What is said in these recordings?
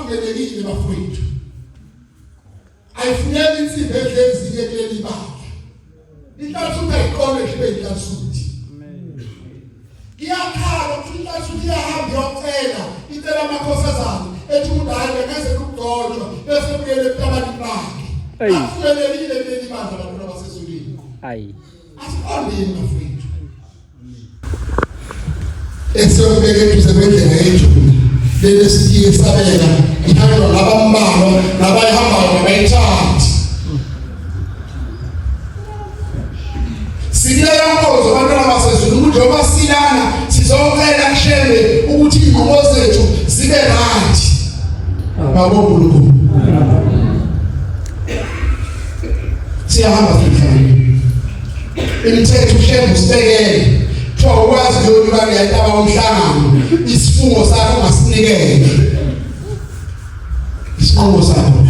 avumelekile bafowethu. Ayifuneki insimbi edleziwe kuleli banga. Inhlanhla ayiqonde nje beyinhlanhla. Iyakhala ukuthi inhlanhla iyahamba yocela, icela amakhosazana ethi uDani ngeze ukugcotshwa bese kuyele etabani bakhe. Avumelekile kuleli banga abantu abasezulwini. Asibambeni bafowethu. Esiyobeka eduze kwendlela yethu. Leli sitike sabela ihambo labambalo nabayihambayo nabayithatha. Silela nkonzo abantwana basezulu ukuthi njengoba silana sizocela kushembe ukuthi ingqondo zethu zibe right. Babonke siyahamba sihlale. Imithetho ushembe usibekele. Ukwazi nje ukuthi bayayitaba umhlangano isifungo sakho ngasinikele. Isifungo sakho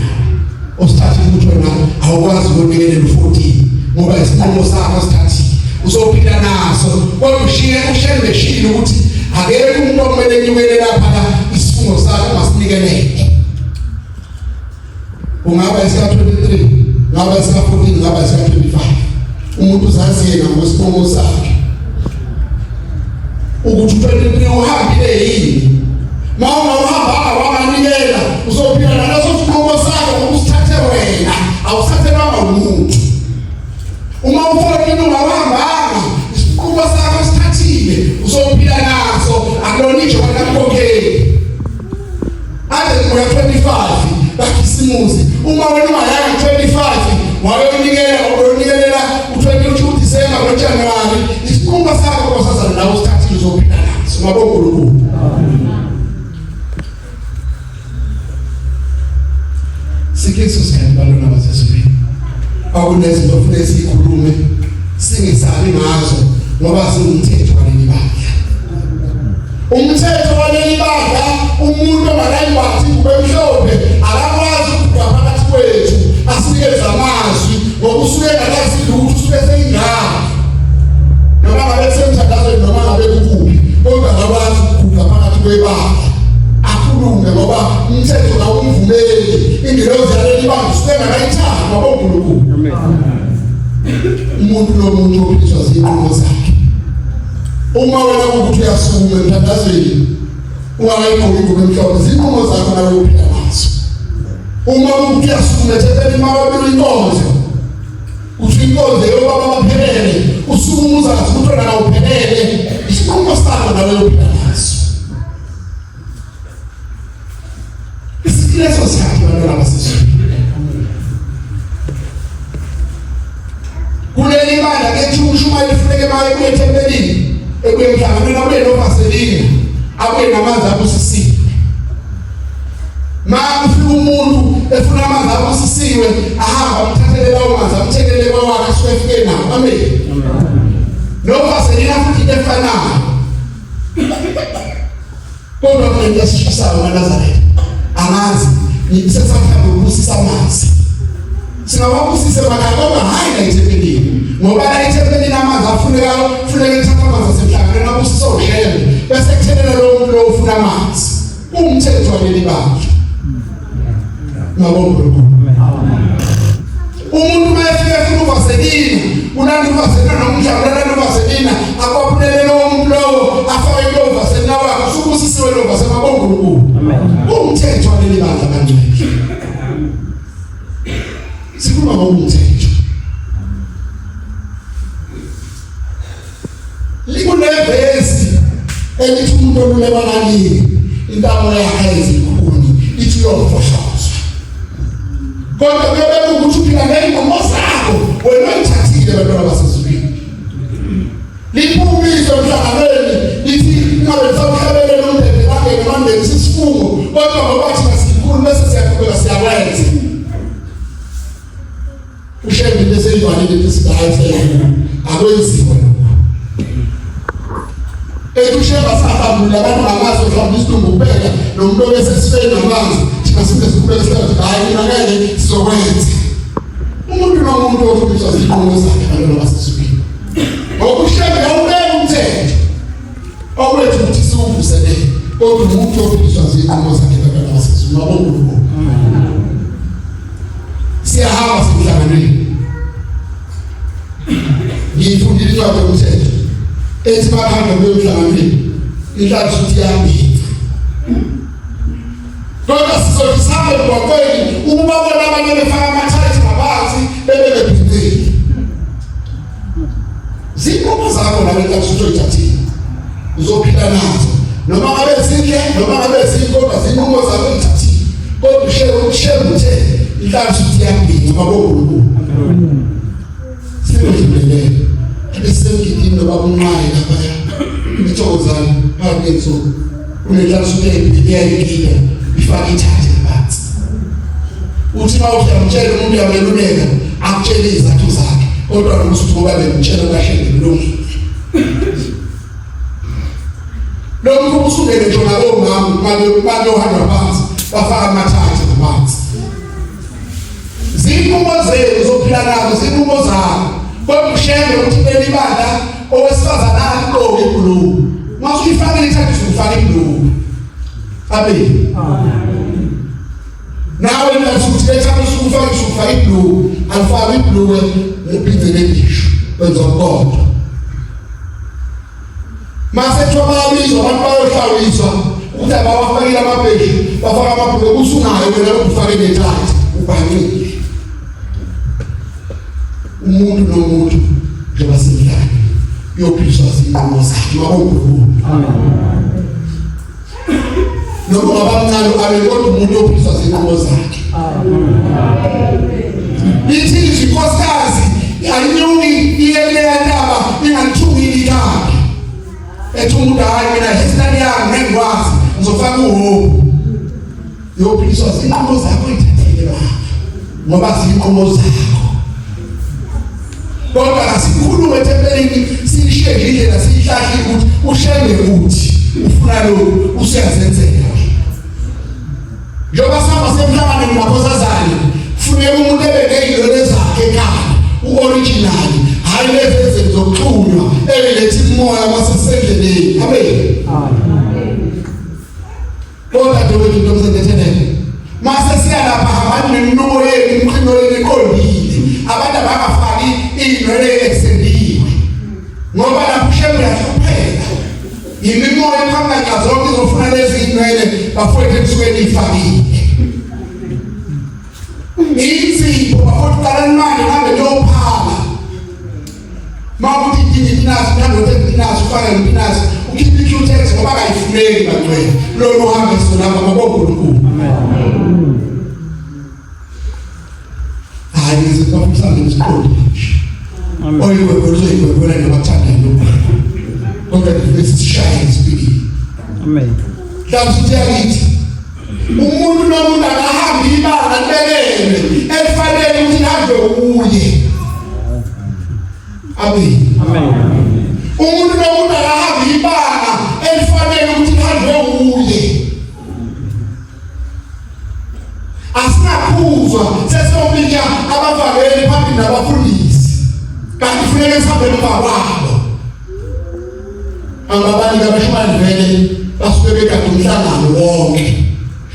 osithatha ukuthi wena awukwazi ukunikela u40 ngoba isifungo sakho sithathi uzophila naso kodwa ushembe shilo ukuthi akekho umuntu omele niwele lapha isifungo sakho ngasinikele. Ungaba isika23 ngaba isika14 ngaba isika25 umuntu uzazi yena ngosifungo sakhe ukuthi uphele uhambile yini mawuna uhamba awanikela uzophila naleso sifungo sakho ngokusithathe wena awusathelwanga umuntu. Uma ufuna ungahambanga isifungo sakho sithathile uzophila naso akulona nje kwakukhokheli ade kuya 25 bakisimuzi. Uma wena ungayanga 25 wayonikela okunikelela u22 December no January isifungo sakho kosazana nawo sithathile uzophila naso. Ngabonga uNkulunkulu. Sikhetho sikhathi balona basesibili akunezinto ofuna sikhulume singesabi ngazo ngoba singumthetho waleli banga. Umthetho waleli banga umuntu ongalayibhathi kube mhlophe akakwazi ukugqa phakathi kwethu asinikeze amazwi ngokusuke ngalazi lutho usuke seyingaka noma ngabe semthandazweni noma ngabe kuphi kodwa akakwazi ukugqa phakathi kwebanga akhulume ngoba umthetho awumvumeli. Ingilozi yaleli banga usuke ngakayithanda ngabonga uNkulunkulu. Amen. Umuntu nomuntu ophiliswa zinqumo zakhe. Uma wena ukuthi uyasukuma emthandazweni ungayigqoki ingubo emhlophe zinqumo zakho nawe uphila nazo. Uma ukuthi uyasukuma ethetheni imababili inkonzo uthi inkonzo yobaba baphelele usukuma uzazi ukuthi wena awuphelele isinqumo sakho nawe uphila nazo. Isikhathi sakhe abantwana basesibili kuleli banga kethushumayela ifuneke maye kwethempelini ekuyemhlangano nabuye novaselina abuye namanzi abusisiwe. Ufika umuntu efuna amanzi abusisiwe ahamba amthathele lawo manzi amthelele kwawakhe asuke efike nawo. Amen. Novaselina futhi into efanayo kodwa kwento esishisayo kaNazaretha amanzi ngisesafuna ukubusisa amanzi. Singawabusise bakaqoba hayi la ithempelini ngoba la ithempelini amanzi afunekayo kufuneka ethatha amanzi asemhlangano nabusisa ushebe bese kuthelela lo muntu lo ufuna amanzi. Umthetho waleli banga. Ngabonga uNkulunkulu. Umuntu mayefika efuna uvaselina unandi uvaselina nomjalo unandi uvaselina akwaphulele lo muntu lo afake lo vaselina wakhe usubusisiwe lo vaselina. Ngabonga uNkulunkulu. Amen. Umthetho waleli banga kancane. Sikhuluma ngomthetho. Likunevesi elithi umuntu oluleba nalini intamo yakhe ezikhuni ithi yofoshozwa. Kodwa kube ukuthi uphila ngeenkomo zakho wena uyithathile abantwana basezulwini. Liphumiso emhlanganweni lithi ngabe sawuhlabele nomndeni wakhe ngemandeni sisifungo kodwa ngoba thina sikhulu bese siyaqhubeka siyakwenza. Ushembe bese ivale lesidayise akwenziwa. Ekushemba sahambula abantu ngamazo mhlawumbe isidumbu kuphela nomuntu bese sifena namanzi thina sibe sikubeka sithi hayi mina ngeke sizokwenza. Umuntu nomuntu ofisa izinqumo zakhe abantwana basesibili. Ngokushembe awubeka umthetho okwethu ukuthi siwuvusele kodwa umuntu ofisa izinqumo zakhe abantwana basesibili. Ngabonga ethi bahambe beyomhlanganweni inhlanhla uthi yambili kodwa sizohamba emgwaqweni ukuba bona abanye befaka amathathi ngaphansi bebebhidile zinqumo zakho nawe inhlanhla uzoyithathile uzophila nazo noma ngabe zinhle noma ngabe zinkodwa zinqumo zakho uyithathile kodwa usheya uthe inhlanhla uthi yambili ngabonke sibedlulele besengidini noba unqaye lapha ngithokozana phakathi unenhlanhla uthi yayikile ifake ithathe phansi uthi mawutshela umuntu yameluleka akutshela izathu zakhe kodwa ukuthi ngoba bemtshela kahle ngelungile lokho kusukele nje nabomama manje uhamba phansi bafaka amathathe phansi zinqumo zenu zophila nazo zinqumo zakho kodwa ushenge ukuthi belibanda owesifazana aqoke ibhuluku masuyifaka ithathe ufaka ibhuluku amen nawe nasuthi lethathe ufaka ibhuluku alifaka ibhuluku ngibizele isho wenza kodwa mase thobabizwa abantu bayohlawuliswa ukuthi abawafakile amabheshi bafaka amabhuluku usunayo wena ufake nethathe ubhanile umuntu nomuntu njengoba sindlala uyophiswa zinqumo zakhe mabonke amen noma abamncane abekodwa umuntu uyophiswa zinqumo zakhe amen lithi inkosikazi ayinyuki iyele yandaba ingangithungile ikhaya ethi umuntu hayi mina history yami ngengikwazi ngizofaka uhobo uyophiswa zinqumo zakho ithathele ngoba zinqumo zakho kodwa asikhulume empeleni sishenge indlela siyihlahla ukuthi ushenge ukuthi ufuna lo usiyazenzela njengoba sihamba semhlabeni ngaphosazana kufuneka umuntu ebengeyilole zakhe ekhaya uoriginal hayi lezi zokuxhunywa elethi umoya wasesendleleni amen kodwa nje into msendethelele mase siyalapha abantu nenumo yenu imkhino yenu iqondile abantu abangafaki inwele esendiwe ngoba lapho shembe yahlupheka imimoya ephakathi zonke izofuna lezi inwele bafowethu ekusukeni ifakile insipho bafowethu qalani manje ngabe lophala mawuthi idinasi nandothi idinasi ufaka idinasi ukhipha i-Q-tex ngoba akayifuneki bangcwele lolu uhambe sonapha mabonkulunkulu hayi ngizokufuna ngiziqonde oyikwekwe nabathanda lokho kodwa sishaya isipili amen mhlawumbe siyakithi umuntu nomuntu akahambi ibanga libekele elifanele ukuthi lihambe kuye amen umuntu nomuntu akahambi ibanga elifanele ukuthi lihambe kuye asinaphuzwa sesomika abavakeli phambili nabafundisi kanti kufanele sihambe emva kwabo angabani kabashimani vele basuke bekade umhlangano wonke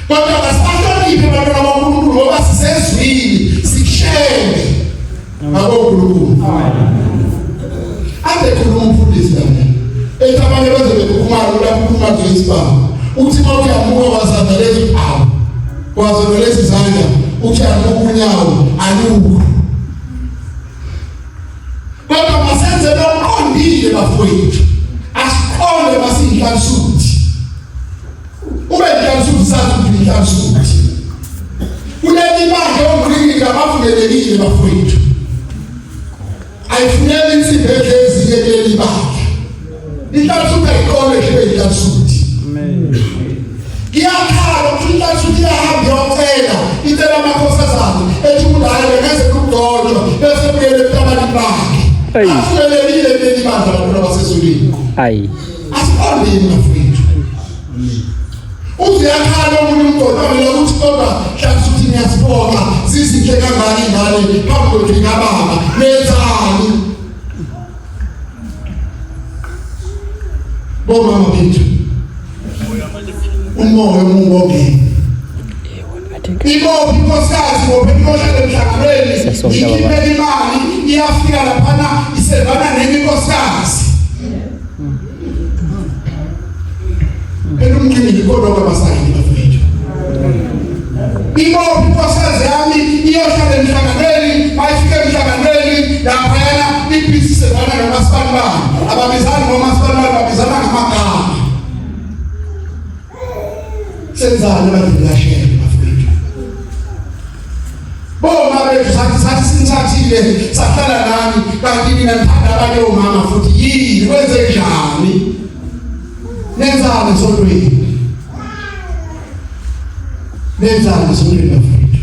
kodwa basihloniphe abantwana baNkulunkulu ngoba sisezwini sikushenge ngabonkulunkulu ade khuluma umfundisi lapha ethi abanye bazobe bekhuluma lapho ukhuluma nje isibaba uthi mawuthi amuka wazandeleza uphawu wazandeleza izandla uthi amuka unyawo anuku kodwa masenze lokuqondile bafowethu asiqonde basiyinhlansuthi ube inhlansuthi sathi ukuthi inhlansuthi kuleli bandla omringi abavumelekile bafowethu ayifuneki insimbi ezinye kuleli bandla inhlansuthi ayiqonde nje inhlansuthi ngiyakhala ukuthi inhlansuthi iyahamba yocela icela amakhosazana ethi umuntu hayi bengeze kudodwa bese kuyele ebutabalini bakhe afumelekile kuleli bandla abantu abasezulwini hayi asiqondeni bafowethu uziyakhala umuntu kodwa ukuthi kodwa hlansuthi ngiyasibonga sizinhle kangaka ingane phambi kwethu ngababa nenzani bomama bethu umoya omubonge ibophi inkosikazi bophi inkoshela emhlanganweni ikhiphe imali iyafika laphana isevana nemi inkosikazi khona kwabasayini bafethu. Ibophi inkosikazi yami iyohlala emhlanganweni, bayifike emhlanganweni laphayana ibhizi sevana nomasipalibani. Ababizana ngomasipalibani, babizana ngamagama. Senzani abadilashele bafethu? Boma bethu sathi sinithathile sahlala nani kanti mina ngithanda abanye omama futhi yini kwenze njani? Nenzani esontweni? Nenzani esontweni bafethu?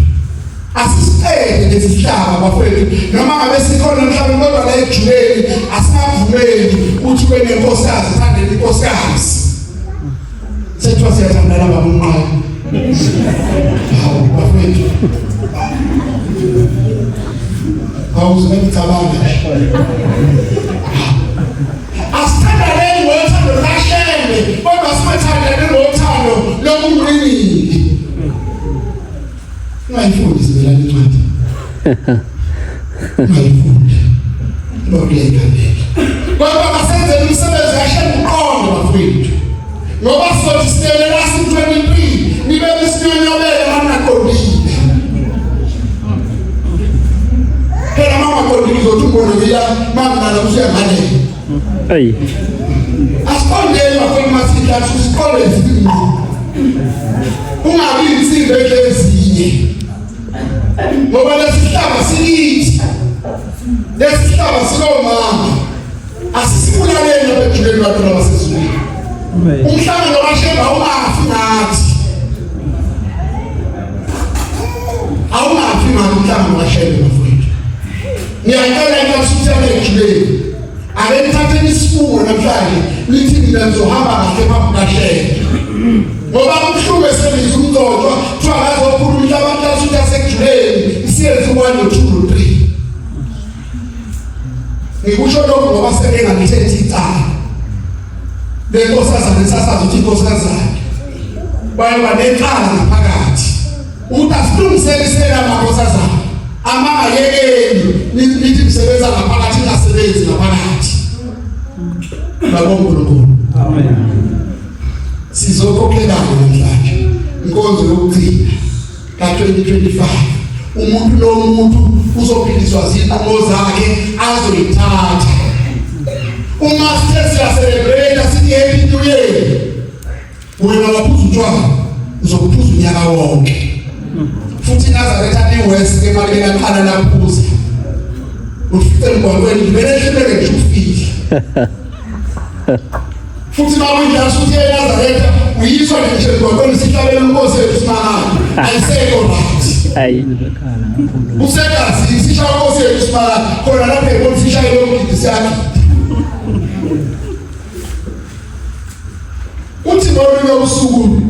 Asisicede lesihlaba bafethu noma ngabe sikhona emhlabeni kodwa la ejuleni asingavumeli ukuthi kube nenkosikazi ithandele inkosikazi. Sethiwa siyathandana babunqayo. Hawu bafethu. Awuzibecabanga. Asithandane ngothando lashele kodwa simathandane ngothando lokumqinile. Ungayifundisi vela incwadi. Ungayifunda. Lokuyekhandela. Kodwa kasenze umsebenzi kahle uqondo bafethu. Ngoba sothi sinelela si-23 nibe besinyonyobele manaqondile. Phela mangaqondile uzothi umbonokila mangala usuyangane. Hey. Asipondele bafethu masithi athi usiqonde izinto. Ungabi insimbi ezinye. Ngoba lesihlaba sikithi. Lesihlaba sikomama. Asisibulaleni abejuleni bathu abasezulwini. Umhlangano kaShemba awungafi nathi. Awungafi nathi umhlangano kaShemba bafethu. Ngiyacela ukuthi ejuleni. Ake nithatheni isifungo namhlanje lithi mina ngizohamba kahle phambi kaShemba. Ngoba umhlume sebenza umgcotshwa kuthiwa ngazokhuluma abantu asuthi asejuleni isiyenze 1 no 2 no 3. Ngikusho lokho ngoba sebengangithethi icala. Lenkosazana sasazi ukuthi inkosikazi yakhe bayeba nenkala ngaphakathi ukuthi asilungiselisele amankosazana amangayekeli nithi msebenza ngaphakathi ingasebenzi ngaphakathi. Babonga uNkulunkulu. Amen. Sizokhokelana namhlanje inkonzo yokugcina ka-2025. Umuntu nomuntu uzophindiswa izinqumo zakhe azoyithatha. Uma siyaselebrate sithi happy new year. Wena waphuza utshwala uzokuphuza unyaka wonke. Futhi Nazareth iwest emali yaqala laphuza. Ufike ngqondweni belehlele nje ufike. Futhi mawudla suthi eNazareth uyiswa nje ngqondweni sihlabela inkosi yethu simangala. Ayisekho right. Hayi. Usekazi sishaya inkosi yethu simangala khona lapha inkosi ishaya lokugidisa yakhe. Uthi ngolunye usuku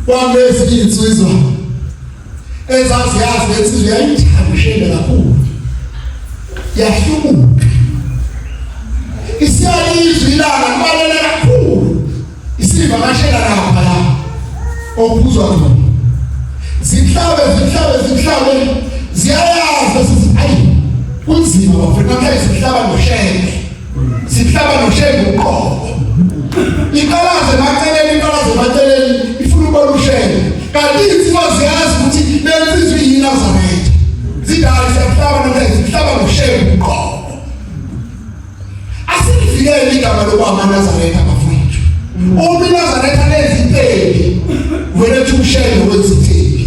kwamezi insizwa ezaziyazi insizwa yayithambishele kakhulu yahlubuka isiyalizwa ilanga kubalele kakhulu isivakashela lapha la okuzwa khona zihlabe ziyayazi bese ayi kunzima bafuna manje zihlaba noshenge uqobo. Ikalaze maceleni ifuna ukolushela. Kanti siwaziyazi ukuthi lensizwe yiNazaretha. Zidala siyahlaba nomhlaba sihlaba noshenge uqobo. Asifikele igama lokuba Nazaretha bafethu. Uma iNazaretha lezintebe vele ushenge wezintebe.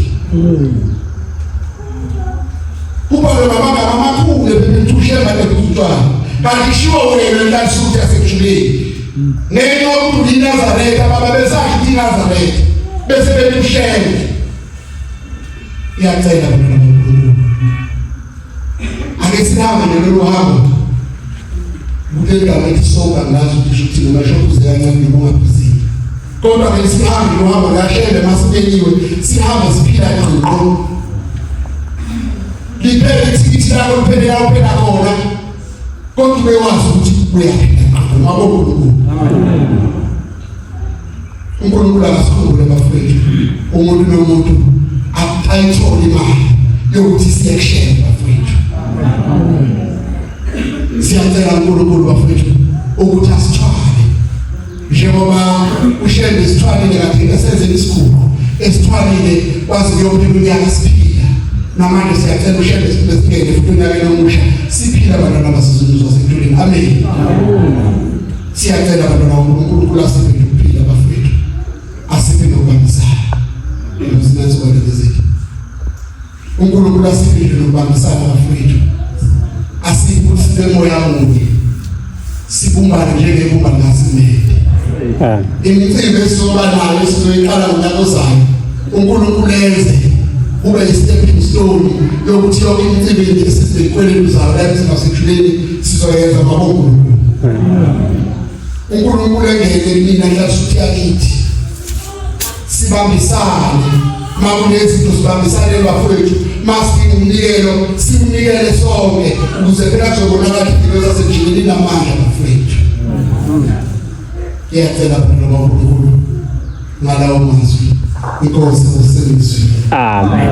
Kuba ngamagama amakhulu ephethushenga lekuzutshwana. Kanti shiwo wena ntasuthi asejuleni. Ngenxa yokuthi iNazaretha baba besathi iNazaretha bese betushela. Iyacela bona uNkulunkulu. Ake sihambe lelo hambo. Ubeka ngathi sonke ngazi ukuthi noma shokuze kancane ngomabhizi. Kodwa ke sihambe lo hambo kaShemba masibeniwe sihambe siphila ngqo. Liphele ithikithi lakho liphele lapho phela khona. Kodwa bewazi ukuthi uyaphila ngqo mabonga uNkulunkulu. Amen. uNkulunkulu akasikhumbule bafethu umuntu nomuntu ayithola imali yokuthi siyekushenga bafethu. Siyacela uNkulunkulu bafethu ukuthi asithwale njengoba ushembe esithwalile kade esenzele isikhulu esithwalile kwazi kuyophela unyaka siphila namanje siyacela ushembe sibesingene futhi unyaka omusha siphila abantwana basizunuzwa sekuthuleni amen siyacela abantwana uNkulunkulu asiphe ukuphila bafowethu asiphe nokubambisana uzinenzo kwalezizitho uNkulunkulu asiphe nokubambisana bafowethu asiphe umoya munye sibumbane njengebumbane ngasimele imicimbi esizoba nayo esizoyiqala ngonyaka ozayo uNkulunkulu enze kube i-stepping stone yokuthi yonke imicimbi esizikweleni zayo la esingasethuleni sizoyenza mabongo uNkulunkulu engeke mina ngiyasuthi yakithi sibambisane makunezinto sibambisane bafowethu masidinga umnikelo simnikele sonke ukuze phela kuzobonakala impilo zasejilini namandla bafowethu ngiyacela phela uNkulunkulu ngalawo mazwi inkosi usebenzise amen